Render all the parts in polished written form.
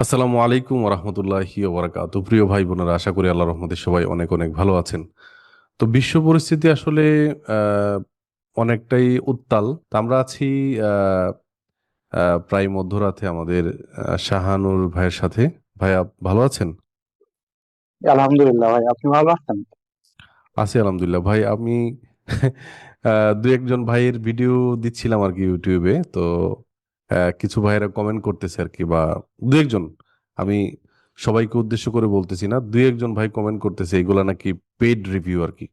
আসসালামু আলাইকুম রহমতুল্লাহি ওবরাকাতুহু। প্রিয় ভাই বোনেরা, আশা করি আল্লাহর রহমতে সবাই অনেক অনেক ভালো আছেন। তো বিশ্ব পরিস্থিতি আসলে আহ, অনেকটাই উত্তাল। তা আমরা আছি আহ, প্রায় মধ্যরাতে আমাদের শাহানুর ভাইয়ের সাথে। ভাইয়া ভালো আছেন? আলহামদুলিল্লাহ ভাই, আপনি ভালো আছেন? আছি আলহামদুলিল্লাহ। ভাই আমি দু একজন ভাইয়ের ভিডিও দিচ্ছিলাম আর কি ইউটিউবে। তো কিছু ভাইয়েরা কমেন্ট করতেছে আর কি, বা দু একজন, আমি সবাইকে উদ্দেশ্য করে বলতেছি না, দু একজন ভাই কমেন্ট করতেছে এগুলা নাকি পেইড রিভিউ আর কি।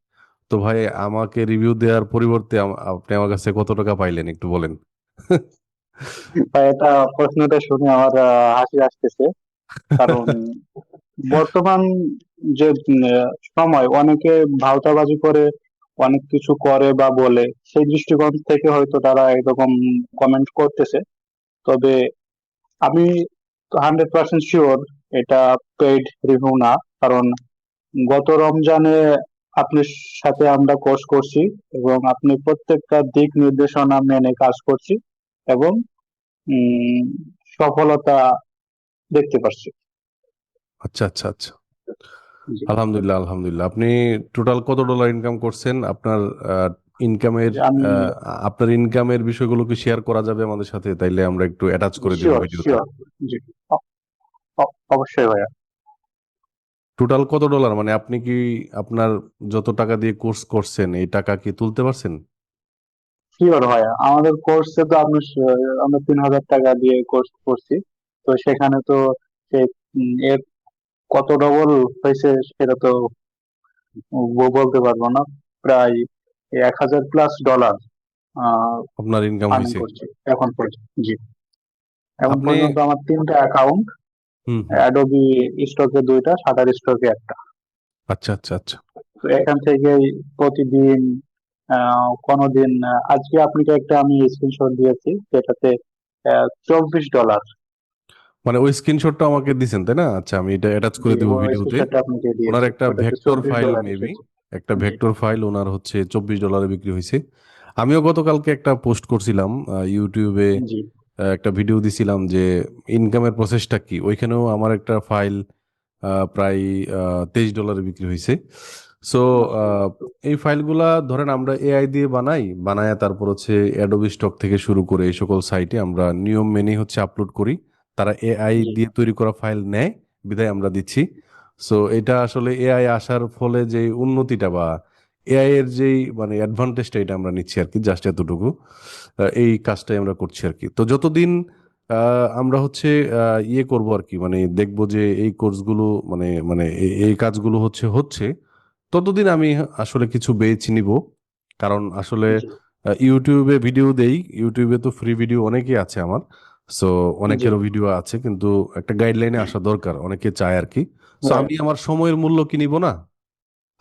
তো ভাই, আমাকে রিভিউ দেওয়ার পরিবর্তে আপনি আমার কাছে কত টাকা পাইলেন একটু বলেন। ভাই, এটা প্রশ্নটা শুনে আমার হাসি আসতেছে। কারণ বর্তমান যে সময়, অনেকে ভাওতাবাজি করে অনেক কিছু করে বা বলে, সেই দৃষ্টিকোণ থেকে হয়তো তারা এরকম কমেন্ট করতেছে। তবে আমি 100% শিওর এটা পেইড রিভিউ না। কারণ গত রমজানে আপনার সাথে আমরা কোর্স করছি, এবং আপনি প্রত্যেকটা দিক নির্দেশনা মেনে কাজ করছি, এবং উম সফলতা দেখতে পাচ্ছি। আচ্ছা আচ্ছা আচ্ছা। জি। আলহামদুলিল্লাহ আলহামদুলিল্লাহ। আপনি টোটাল কত ডলার ইনকাম করছেন? আপনার ইনকামের যে আমি আপনার ইনকামের বিষয়গুলো কি শেয়ার করা যাবে আমাদের সাথে? তাইলে আমরা একটু অ্যাটাচ করে দিব শিওর ভিডিওতে। শিওর। জি। অবশ্যই ভাইয়া। টোটাল কত ডলার, মানে আপনি কি আপনার যত টাকা দিয়ে কোর্স করছেন এই টাকা কি তুলতে পারছেন? শিওর ভাইয়া, আমাদের কোর্সে তো আমরা 3,000 টাকা দিয়ে কোর্স করছি। তো সেখানে তো সে এর কত ডবল হয়েছে সেটা তো বলতে পারবো না। প্রায় 1,000+ ডলার আপনার ইনকাম আর্নিং হয়েছে? করছি এখন পর্যন্ত। জি। এখন আপনি পর্যন্ত আমার 3টা অ্যাকাউন্ট, হুম হুম। অ্যাডোবি স্টকে 2টা, শাটার স্টকে একটা। আচ্ছা আচ্ছা আচ্ছা। তো এখান থেকেই প্রতিদিন কোনোদিন আজকে আপনাকে একটা আমি স্ক্রিনশট দিয়েছি, যেটাতে $24। মানে ওই স্ক্রিনশটটা আমাকে দিছেন তাই না? আচ্ছা, আমি এটা অ্যাটাচ জি, করে দিব ওই ভিডিওতে। স্ক্রিনশটটা আপনাকে ওনার দিয়েছি, একটা ওটাতে ভেক্টর চব্বিশ ফাইল ডলার মেবি, এসেছে। একটা জি। ভেক্টর ফাইল ওনার হচ্ছে $24 বিক্রি হয়েছে। আমিও গতকালকে একটা পোস্ট করছিলাম ইউটিউবে, জি। একটা ভিডিও দিছিলাম যে ইনকামের প্রসেসটা কি। ওইখানেও আমার একটা ফাইল প্রায় $23 বিক্রি হয়েছে। সো মাশাআল্লাহ। এই ফাইলগুলা ধরেন আমরা এআই দিয়ে বানায় তারপর হচ্ছে অ্যাডোবি স্টক থেকে শুরু করে এই সকল সাইটে আমরা নিয়ম মেনে হচ্ছে আপলোড করি। তারা এআই জি। দিয়ে তৈরি করা ফাইল নেয়, বিধায় আমরা দিচ্ছি। সো এটা আসলে এআই আসার ফলে যে উন্নতিটা বা এআই এর যেই মানে অ্যাডভান্টেজটা, এটা আমরা নিচ্ছি আর কি, জাস্ট এতটুকু। এই কাজটাই আমরা করছি আর কি। তো যতদিন আমরা হচ্ছে ইয়ে করব আর কি, মানে দেখবো যে এই কোর্সগুলো মানে মানে এই কাজগুলো হচ্ছে হচ্ছে, ততদিন আমি আসলে কিছু বেছে নিব। কারণ আসলে জি। ইউটিউবে ভিডিও দেই, ইউটিউবে তো ফ্রি ভিডিও অনেকই আছে আমার। সো জি। অনেকেরও ভিডিও আছে, কিন্তু একটা গাইডলাইনে আসা দরকার, অনেকে চায় আর কি। সো আমি রাইট। আমার সময়ের মূল্য কি নিব না?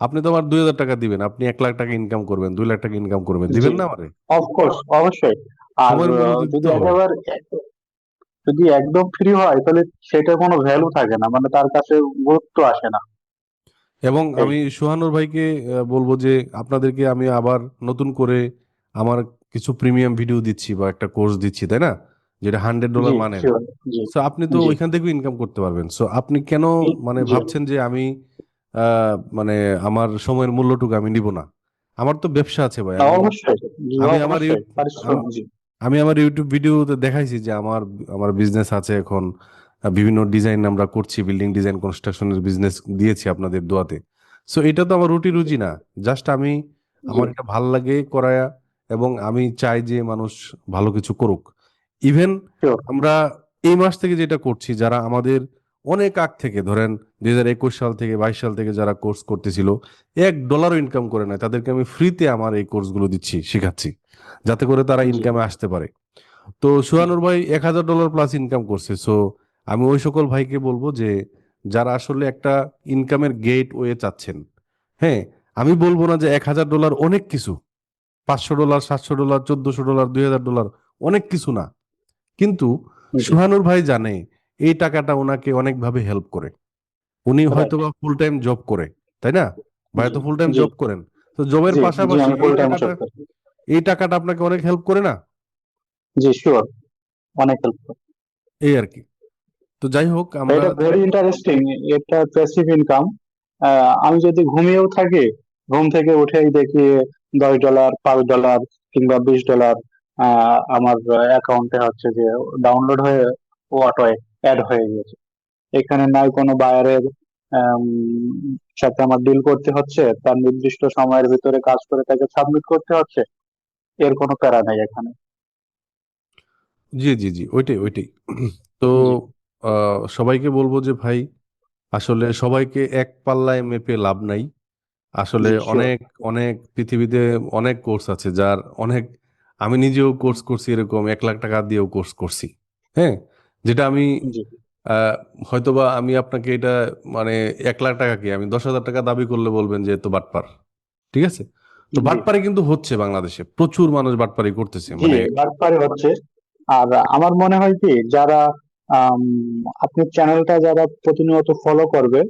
আপনি তো আমার 2,000 টাকা দিবেন, আপনি 1 লাখ টাকা ইনকাম করবেন, 2 লাখ টাকা ইনকাম করবেন, জি। দিবেন না আমারে? অফকোর্স, অবশ্যই। আর সময়ের মূল্য দিতে যদি তো হবে। একেবারে যদি একদম ফ্রি হয়, তাহলে সেটার কোনো ভ্যালু থাকে না, মানে তার কাছে গুরুত্ব আসে না। এবং এই। আমি সোহানুর ভাইকে বলবো যে আপনাদেরকে আমি আবার নতুন করে আমার কিছু প্রিমিয়াম ভিডিও দিচ্ছি বা একটা কোর্স দিচ্ছি, তাই না? যেটা $100 জি। মানেন। শিওর। জি। সো আপনি তো জি। ওইখান থেকেও ইনকাম করতে পারবেন। সো আপনি কেন মানে জি। ভাবছেন যে আমি মানে আমার সময়ের মূল্যটুকু আমি নিব না? আমার তো ব্যবসা আছে ভাই। আমি অবশ্যই। জি, আমি আমার অবশ্যই আম- পারিশ্রমিক। জি। আমি আমার ইউটিউব ভিডিওতে দেখাইছি যে আমার আমার বিজনেস আছে এখন। বিভিন্ন ডিজাইন আমরা করছি, বিল্ডিং ডিজাইন কনস্ট্রাকশনের বিজনেস দিয়েছি আপনাদের দোয়াতে। সো এটা তো আমার রুটি রুজি না। জাস্ট আমি, জি। আমার এটা ভাল লাগে করায়া, এবং আমি চাই যে মানুষ ভালো কিছু করুক। Even sure. আমরা এই মাস থেকে যেটা করছি, যারা আমাদের অনেক আগ থেকে ধরেন 2021 সাল থেকে 22 সাল থেকে যারা কোর্স করতেছিল, $1 ইনকাম করে নাই, তাদেরকে আমি ফ্রিতে আমার এই কোর্সগুলো দিচ্ছি, শেখাচ্ছি, যাতে করে তারা জি। ইনকামে আসতে পারে। তো সুহানুর ভাই $1,000 প্লাস ইনকাম করছে। সো আমি ওই সকল ভাইকে বলবো যে যারা আসলে একটা ইনকামের গেট ওয়ে চাচ্ছেন, হ্যাঁ, আমি বলবো না যে $1,000 অনেক কিছু, $500, $700, $1,400, $2,000 অনেক কিছু না, কিন্তু জি। সুহানুর ভাই জানে এই টাকাটা ওনাকে অনেকভাবে হেল্প করে। উনি হয়তো রাইট। বা ফুল টাইম জব করে, তাই না? ভাই জি। তো ফুল টাইম জি। জব করেন। তো জবের জি। জি, পাশাপাশি আমি ফুল টাইম জব করি। এই টাকাটা আপনাকে অনেক হেল্প করে না? জি, শিওর। অনেক হেল্প। এই আর কি। তো যাই হোক আমরা এটা ভেরি ইন্টারেস্টিং। এটা প্যাসিভ ইনকাম। আমি যদি ঘুমিয়েও থাকি, ঘুম থেকে উঠেই দেখি $10, $5 কিংবা $20 আমার অ্যাকাউন্টে হচ্ছে যে ডাউনলোড হয়ে অটো অ্যাড হয়ে গেছে। এখানে নাই কোনো বায়ারের সাথে আমার ডিল করতে হচ্ছে, তার নির্দিষ্ট সময়ের ভিতরে কাজ করে তাকে সাবমিট করতে হচ্ছে, এর কোনো প্যারা নাই এখানে। জি জি জি, ওইটাই ওইটাই। তো জি সবাইকে বলবো যে ভাই, আসলে সবাইকে এক পাল্লায় মেপে লাভ নাই। আসলে জি শিওর। অনেক অনেক পৃথিবীতে অনেক কোর্স আছে যার অনেক, আমি নিজেও কোর্স করছি, এরকম 1 লাখ টাকা দিয়েও কোর্স করছি। হ্যাঁ, যেটা আমি জি আহ, হয়তোবা আমি আপনাকে এটা মানে 1 লাখ টাকা কি আমি 10,000 টাকা দাবি করলে বলবেন যে এ তো বাটপার। ঠিক আছে, তো জি বাটপারি কিন্তু হচ্ছে, বাংলাদেশে প্রচুর মানুষ বাটপারি করতেছে জি, মানে। বাটপারি হচ্ছে। আর আমার মনে হয় কি, যারা আম, আপনার চ্যানেলটা যারা প্রতিনিয়ত ফলো করবে,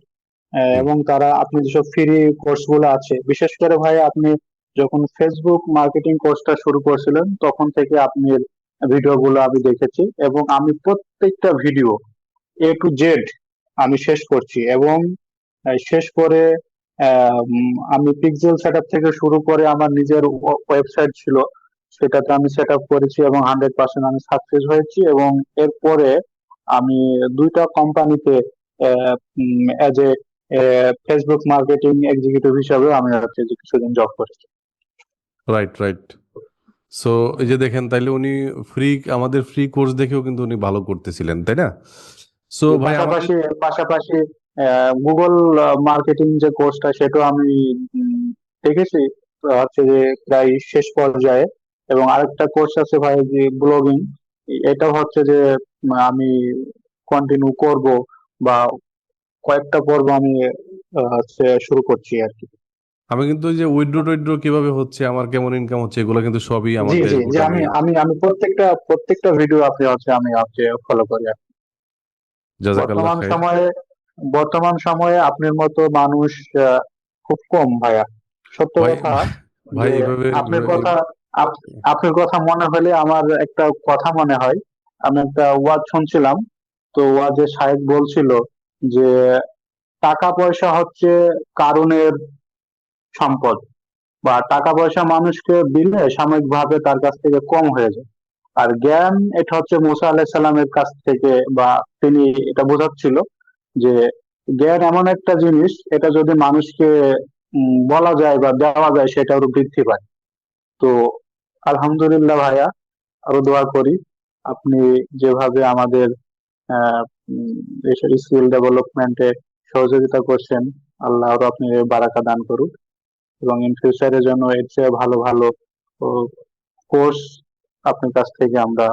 হুম, এবং তারা আপনি যেসব ফ্রি কোর্স গুলো আছে, বিশেষ করে ভাই আপনি যখন ফেসবুক মার্কেটিং কোর্সটা শুরু করছিলেন তখন থেকে আপনার ভিডিও গুলো আমি দেখেছি, এবং আমি প্রত্যেকটা ভিডিও A to Z আমি শেষ করছি। এবং শেষ করে আমি পিক্সেল সেটআপ থেকে শুরু করে আমার নিজের ওয়েবসাইট ছিল, সেটাতে আমি সেট আপ করেছি এবং 100% আমি সাকসেস হয়েছি। এবং এরপরে আমি দুইটা কোম্পানিতে as a Facebook marketing executive হিসাবে আমি হচ্ছে যে কিছুদিন জব করেছি। Right right. সো এই যে দেখেন, তাইলে উনি ফ্রি, আমাদের ফ্রি কোর্স দেখেও কিন্তু উনি ভালো করতেছিলেন, তাই না? সো যে ভাই আমাদের, পাশাপাশি পাশাপাশি গুগল মার্কেটিং যে কোর্সটা সেটাও আমি উম, দেখেছি, তো হচ্ছে যে প্রায় শেষ পর্যায়ে। এবং আরেকটা কোর্স আছে ভাই যে ব্লগিং, এটা হচ্ছে যে আমি কন্টিনিউ করব, বা কয়েকটা পর্ব আমি হচ্ছে শুরু করছি আর কি। আমি কিন্তু ওই যে উইথড্র টুইথড্র কিভাবে হচ্ছে, আমার কেমন ইনকাম হচ্ছে, এগুলো কিন্তু সবই আমার জি জি জি, ড্যাশবোর্ডে আমি আমি। আমি আমি প্রত্যেকটা ভিডিও আপনি হচ্ছে আমি হচ্ছে ফলো করি আর কি। জাজাকাল্লাহ বর্তমান খাইর। সময়ে বর্তমান সময়ে আপনার মতো মানুষ খুব কম ভাইয়া, সত্য ভাই কথা। ভাই যে এভাবে আপনার কথা আপনার কথা মনে হলে আমার একটা কথা মনে হয়। আমি একটা ওয়াজ শুনছিলাম, তো ওয়াজে শায়েখ বলছিল যে টাকা পয়সা হচ্ছে কারণের সম্পদ, বা টাকা পয়সা মানুষকে দিলে সাময়িকভাবে তার কাছ থেকে কম হয়ে যায়। আর জ্ঞান, এটা হচ্ছে মুসা আলাহিসাল্লামের কাছ থেকে, বা তিনি এটা বোঝাচ্ছিল যে জ্ঞান এমন একটা জিনিস, এটা যদি মানুষকে বলা যায় বা দেওয়া যায় সেটা আরো বৃদ্ধি পায়। তো আলহামদুলিল্লাহ ভাইয়া, আরো দোয়া করি আপনি যেভাবে আমাদের আহ স্কিল ডেভেলপমেন্টে সহযোগিতা করছেন, আল্লাহ আরো আপনি বারাকা দান করুন, এবং ইন ফিউচারের জন্য এর চেয়ে ভালো ভালো কোর্স আপনার কাছ থেকে আমরা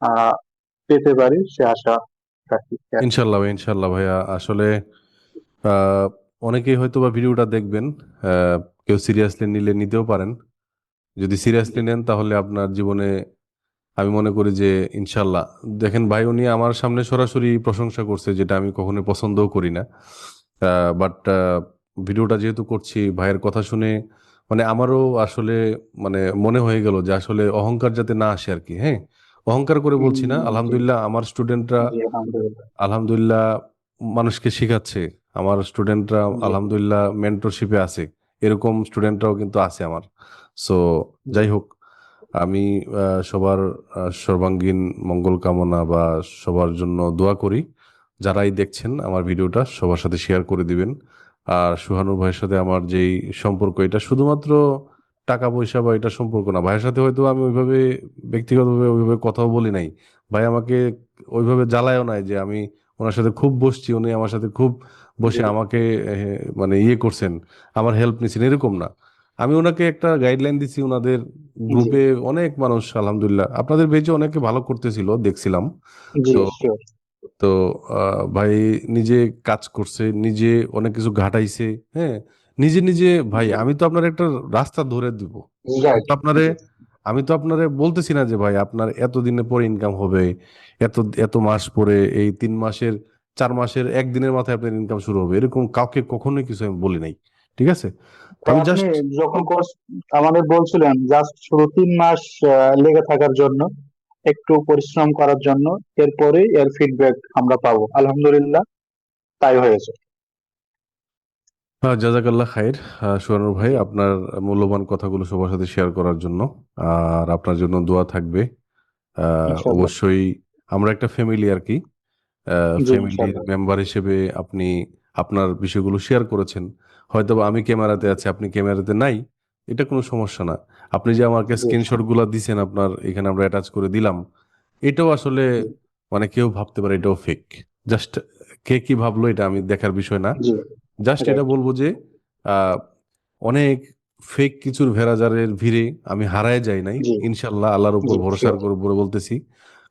আহ, পেতে পারি সে আশা রাখি আর কি। ইনশাল্লাহ ইনশাল্লাহ ভাইয়া, আসলে আহ, অনেকেই হয়তো বা ভিডিওটা দেখবেন, আহ, কেউ সিরিয়াসলি নিলে নিতেও পারেন। যদি সিরিয়াসলি নেন তাহলে আপনার জীবনে আমি মনে করি যে ইনশাল্লাহ, দেখেন ভাই উনি আমার সামনে সরাসরি প্রশংসা করছে, যেটা আমি কখনো পছন্দও করি না। বাট ভিডিওটা যেহেতু করছি, ভাইয়ের কথা শুনে মানে আমারও আসলে মানে মনে হয়ে গেল যে আসলে অহংকার যাতে না আসে আর কি। হ্যাঁ, অহংকার করে বলছি না, জি আলহামদুলিল্লাহ আমার স্টুডেন্টরা, জি আলহামদুলিল্লাহ। আলহামদুলিল্লাহ মানুষকে শিখাচ্ছে। আমার স্টুডেন্টরা জি আলহামদুলিল্লাহ মেন্টরশিপে আছে, এরকম স্টুডেন্টরাও কিন্তু আছে আমার। সো জি যাই হোক, আমি সবার সর্বাঙ্গীন মঙ্গল কামনা বা সবার জন্য দোয়া করি। যারাই দেখছেন আমার ভিডিওটা সবার সাথে শেয়ার করে দিবেন। আর সুহানু ভাইয়ের সাথে আমার যেই সম্পর্ক, এটা শুধুমাত্র টাকা পয়সা বা এটা সম্পর্ক না। ভাইয়ের সাথে হয়তো আমি ওইভাবে ব্যক্তিগতভাবে ওইভাবে কথাও বলি নাই, ভাই আমাকে ওইভাবে জ্বালায়ও নাই যে আমি ওনার সাথে খুব বসছি, উনি আমার সাথে খুব জি বসে আমাকে মানে ইয়ে করছেন, আমার হেল্প নিছেন, এরকম না। আমি ওনাকে একটা গাইডলাইন দিছি, ওনাদের জি গ্রুপে অনেক মানুষ আলহামদুলিল্লাহ আপনাদের পেজে অনেকে ভালো করতেছিল দেখছিলাম। জি তো শিওর। তো ভাই নিজে কাজ করছে, নিজে অনেক কিছু ঘাটাইছে। হ্যাঁ, নিজে নিজে ভাই, জি আমি তো আপনার একটা রাস্তা ধরে দিব। আমি রাইট। তো আপনারে জি আমি তো আপনারে বলতেছি না যে ভাই আপনার এত দিনের পরে ইনকাম হবে, এত এত মাস পরে, এই 3 মাসের 4 মাসের একদিনের মাথায় আপনার ইনকাম শুরু হবে, এরকম কাউকে কখনোই কিছু আমি বলি নাই। ঠিক আছে, তো ভাই, আমি আপনি জাস্ট, যখন কোর্স আমাদের বলছিলেন জাস্ট শুধু 3 মাস লেগে থাকার জন্য, একটু পরিশ্রম করার জন্য, এরপরে এর ফিডব্যাক আমরা পাবো। আলহামদুলিল্লাহ তাই হয়েছে। জাজাকাল্লাহ খাইর, সুয়ানুর ভাই, আপনার মূল্যবান কথাগুলো সবার সাথে শেয়ার করার জন্য। আর আপনার জন্য দোয়া থাকবে। ইনশাল্লাহ। অবশ্যই আমরা একটা ফ্যামিলি আর কি। জি ফ্যামিলির ইনশাল্লাহ। মেম্বার হিসেবে আপনি আপনার বিষয়গুলো শেয়ার করেছেন। হয়তো বা আমি ক্যামেরাতে আছি, আপনি ক্যামেরাতে নাই, এটা কোনো সমস্যা না। আপনি যে আমাকে জি স্ক্রিনশট গুলা দিছেন, আপনার এখানে আমরা অ্যাটাচ করে দিলাম, এটাও আসলে মানে কেউ ভাবতে পারে এটাও ফেক। জাস্ট কে কি ভাবলো এটা আমি দেখার বিষয় না। জি। জাস্ট এটা রাইট। বলবো যে আহ, অনেক ফেক কিছুর ভেড়াজারের ভিড়ে আমি হারায় যাই নাই। জি ইনশাল্লাহ আল্লাহর উপর জি ভরসা শিওর। করে বলে বলতেছি।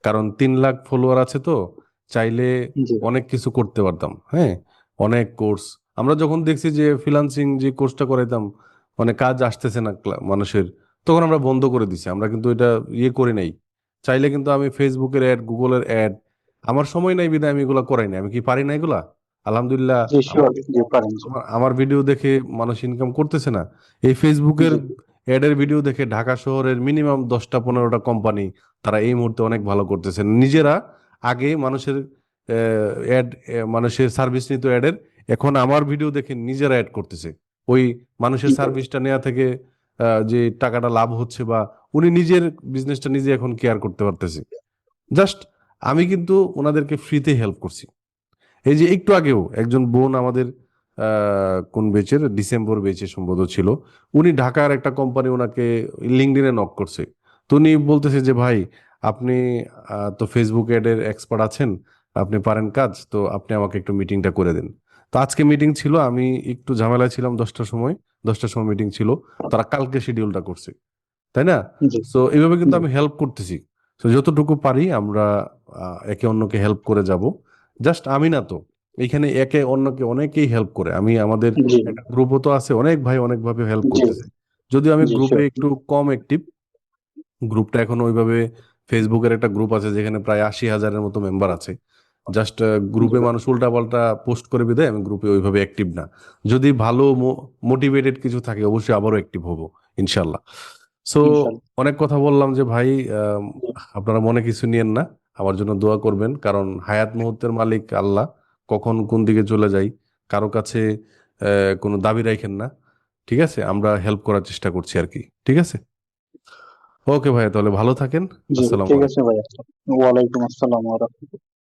কারণ 3 লাখ ফলোয়ার আছে তো, চাইলে জি অনেক কিছু করতে পারতাম। হ্যাঁ, অনেক কোর্স আমরা যখন দেখছি যে ফ্রিল্যান্সিং যে কোর্সটা করাইতাম, মানে কাজ আসতেছে না মানুষের, তখন আমরা বন্ধ করে দিছি। আমরা কিন্তু এটা ইয়ে করি নাই। চাইলে কিন্তু আমি ফেসবুকের অ্যাড, গুগলের অ্যাড, আমার সময় নাই বিধায় আমি এগুলা করাই না। আমি কি পারি না এগুলা? আলহামদুলিল্লাহ। জি আমার শিওর। জি পারেন জি। আমার ভিডিও দেখে মানুষ ইনকাম করতেছে না। এই ফেসবুকের জি অ্যাডের ভিডিও দেখে ঢাকা শহরের মিনিমাম 10টা 15টা কোম্পানি, তারা এই মুহূর্তে অনেক ভালো করতেছে নিজেরা। আগে মানুষের অ্যাড, মানুষের সার্ভিস নিত অ্যাডের, এখন আমার ভিডিও দেখে নিজেরা অ্যাড করতেছে। ওই মানুষের জি সার্ভিসটা নেওয়া থেকে যে টাকাটা লাভ হচ্ছে, বা উনি নিজের বিজনেসটা নিজে এখন কেয়ার করতে পারতেছে। জাস্ট আমি কিন্তু ওনাদেরকে ফ্রিতে হেল্প করছি। এই যে একটু আগেও একজন বোন আমাদের কোন বেচের, ডিসেম্বর বেচে সম্ভবত ছিল, উনি ঢাকার একটা কোম্পানি ওনাকে লিঙ্কডইনে নক করছে। তো উনি বলতেছে যে ভাই, আপনি তো ফেসবুক অ্যাডের এক্সপার্ট আছেন, আপনি পারেন কাজ, তো আপনি আমাকে একটু মিটিংটা করে দেন। তো আজকে মিটিং ছিল, আমি একটু ঝামেলায় ছিলাম 10টার সময়, 10টার সময় মিটিং ছিল, তারা কালকে শিডিউলটা করছে, তাই না? জি সো এইভাবে কিন্তু জি আমি হেল্প করতেছি। তো যতটুকু পারি আমরা একে অন্যকে হেল্প করে যাব। জাস্ট আমি না তো, এইখানে একে অন্যকে অনেকেই হেল্প করে। আমি আমাদের জি একটা গ্রুপও তো আছে, অনেক ভাই অনেকভাবে হেল্প জি করতেছে। যদিও আমি জি গ্রুপে শিওর। একটু কম অ্যাক্টিভ, গ্রুপটা এখনো ওইভাবে, ফেসবুকের একটা গ্রুপ আছে যেখানে প্রায় 80,000-এর মতো মেম্বার আছে। জাস্ট জি গ্রুপে মানুষ উল্টাপাল্টা পোস্ট করে বিদায়, আমি গ্রুপে ওইভাবে অ্যাক্টিভ না। যদি ভালো মোটিভেটেড কিছু থাকে অবশ্যই আবারও অ্যাক্টিভ হব, ইনশাল্লাহ। সো ইনশাল্লাহ। অনেক কথা বললাম যে ভাই, আপনারা মনে কিছু নিয়েন না, আমার জন্য দোয়া করবেন। কারণ হায়াত মুহূর্তের মালিক আল্লাহ, কখন কোন দিকে চলে যাই কারো কাছে কোনো দাবি রাখেন না। ঠিক আছে, আমরা হেল্প করার চেষ্টা করছি আর কি। ঠিক আছে, ওকে ভাই, তাহলে ভালো থাকেন। জি আসসালামু ঠিক আছে আলাইকুম। ভাইয়া। ওয়ালাইকুম আসসালাম ওয়া রাহমাতুল্লাহ।